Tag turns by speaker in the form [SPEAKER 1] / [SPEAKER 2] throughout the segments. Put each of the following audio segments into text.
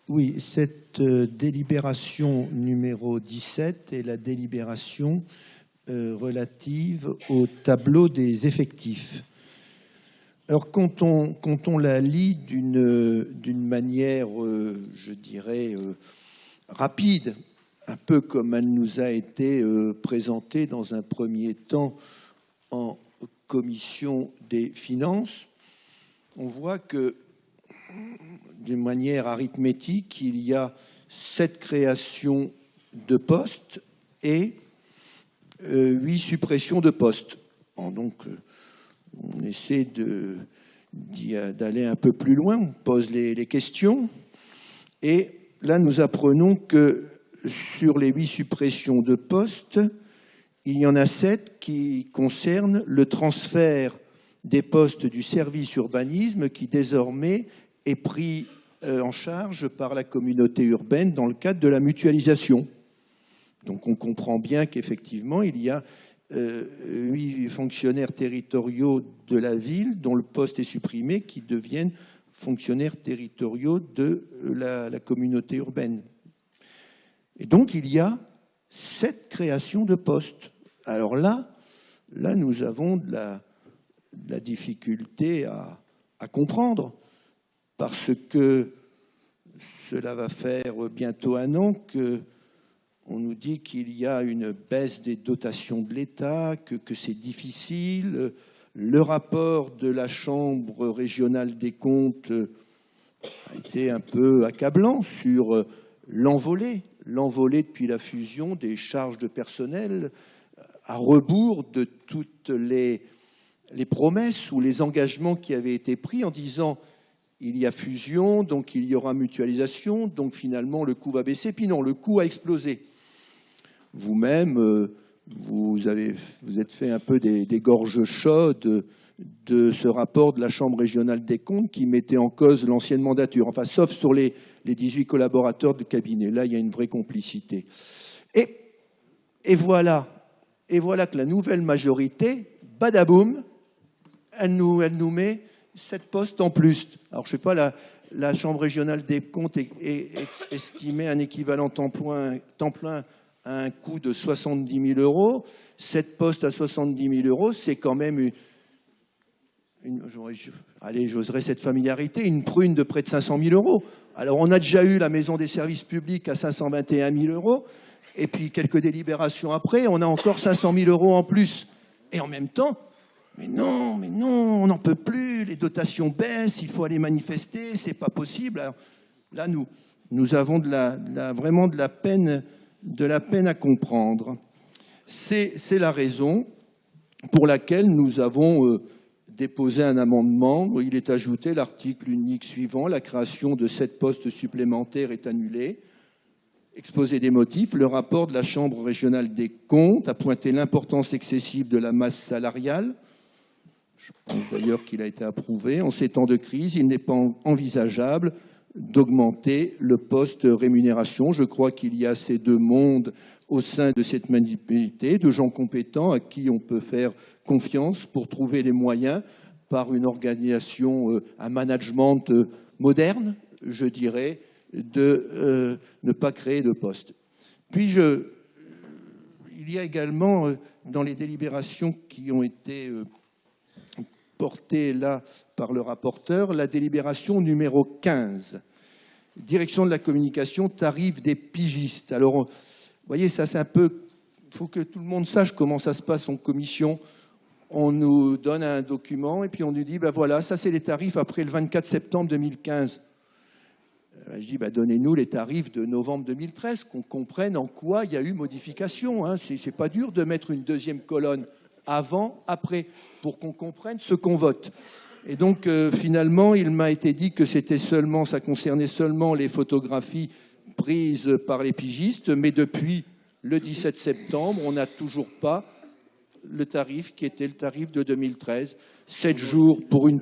[SPEAKER 1] Oui, cette délibération numéro 17 est la délibération relative au tableau des effectifs. Alors, quand on la lit d'une manière, je dirais, rapide, un peu comme elle nous a été présentée dans un premier temps en commission des finances, on voit que, d'une manière arithmétique, il y a 7 créations de postes et 8 suppressions de postes. Donc, on essaie d'aller un peu plus loin, on pose les questions. Et là, nous apprenons que sur les 8 suppressions de postes, il y en a 7 qui concernent le transfert des postes du service urbanisme qui désormais est pris en charge par la communauté urbaine dans le cadre de la mutualisation. Donc on comprend bien qu'effectivement, il y a 8 fonctionnaires territoriaux de la ville dont le poste est supprimé qui deviennent fonctionnaires territoriaux de la communauté urbaine. Et donc il y a 7 créations de postes. Alors là nous avons de la difficulté à comprendre, parce que cela va faire bientôt 1 an qu'on nous dit qu'il y a une baisse des dotations de l'État, que c'est difficile. Le rapport de la Chambre régionale des comptes a été un peu accablant sur l'envolée depuis la fusion des charges de personnel, à rebours de toutes les promesses ou les engagements qui avaient été pris en disant il y a fusion, donc il y aura mutualisation, donc finalement le coût va baisser. Puis non, le coût a explosé. Vous-même, vous êtes fait un peu des gorges chaudes de ce rapport de la Chambre régionale des comptes qui mettait en cause l'ancienne mandature, enfin sauf sur les 18 collaborateurs de cabinet. Là, il y a une vraie complicité. Et voilà que la nouvelle majorité, badaboum, elle nous met 7 postes en plus. Alors, je ne sais pas, la Chambre régionale des comptes est estimée un équivalent temps plein à un coût de 70 000 euros. 7 postes à 70 000 euros, c'est quand même j'oserais cette familiarité, une prune de près de 500 000 euros. Alors, on a déjà eu la maison des services publics à 521 000 euros, et puis quelques délibérations après, on a encore 500 000 euros en plus. Et en même temps, mais non, on n'en peut plus, les dotations baissent, il faut aller manifester, c'est pas possible. Alors, là, nous avons vraiment de la peine à comprendre. C'est la raison pour laquelle nous avons déposé un amendement où il est ajouté l'article unique suivant: la création de 7 postes supplémentaires est annulée. Exposé des motifs, le rapport de la Chambre régionale des comptes a pointé l'importance excessive de la masse salariale. Je pense d'ailleurs qu'il a été approuvé. En ces temps de crise, il n'est pas envisageable d'augmenter le poste rémunération. Je crois qu'il y a ces 2 mondes au sein de cette municipalité, de gens compétents à qui on peut faire confiance pour trouver les moyens, par une organisation, un management moderne, je dirais, de ne pas créer de postes. Puis il y a également, dans les délibérations qui ont été portées là par le rapporteur, la délibération numéro 15, direction de la communication, tarif des pigistes. Alors, vous voyez, ça c'est un peu... Il faut que tout le monde sache comment ça se passe en commission. On nous donne un document et puis on nous dit, ben voilà, ça c'est les tarifs après le 24 septembre 2015. Je dis, donnez-nous les tarifs de novembre 2013, qu'on comprenne en quoi il y a eu modification. Hein. C'est pas dur de mettre une deuxième colonne avant, après, pour qu'on comprenne ce qu'on vote. Et donc, finalement, il m'a été dit que ça concernait seulement les photographies prises par les pigistes, mais depuis le 17 septembre, on n'a toujours pas le tarif qui était le tarif de 2013. 7 jours pour une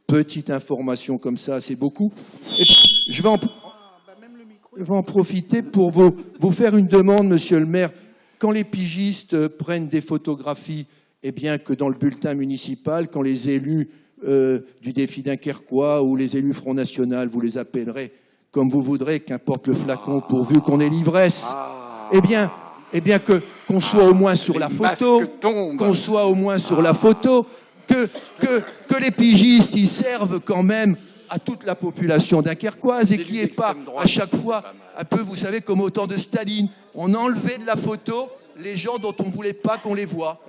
[SPEAKER 1] petite information comme ça, c'est beaucoup. Et puis, je vais en profiter pour vous faire une demande, monsieur le maire. Quand les pigistes prennent des photographies, eh bien que dans le bulletin municipal, quand les élus du défi dunkerquois ou les élus Front National, vous les appellerez, comme vous voudrez, qu'importe le flacon, pourvu qu'on ait l'ivresse. Eh bien qu'on soit au moins sur la photo, qu'on soit au moins sur la photo, que les pigistes ils servent quand même à toute la population dunkerquoise et qu'il n'y ait pas à chaque fois un peu, vous savez, comme au temps de Staline, on enlevait de la photo les gens dont on ne voulait pas qu'on les voie.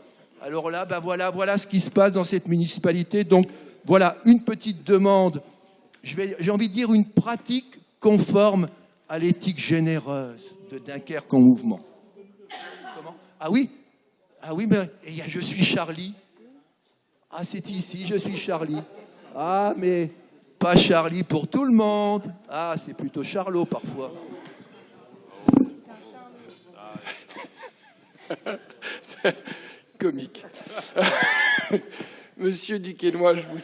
[SPEAKER 1] Alors là, ben voilà ce qui se passe dans cette municipalité. Donc voilà une petite demande, j'ai envie de dire une pratique conforme à l'éthique généreuse de Dunkerque en mouvement. Comment ? Ah oui, mais je suis Charlie. Ah, c'est ici, je suis Charlie. Ah, mais pas Charlie pour tout le monde. Ah, c'est plutôt Charlot parfois.
[SPEAKER 2] Comique. Monsieur Duquesnoy, je vous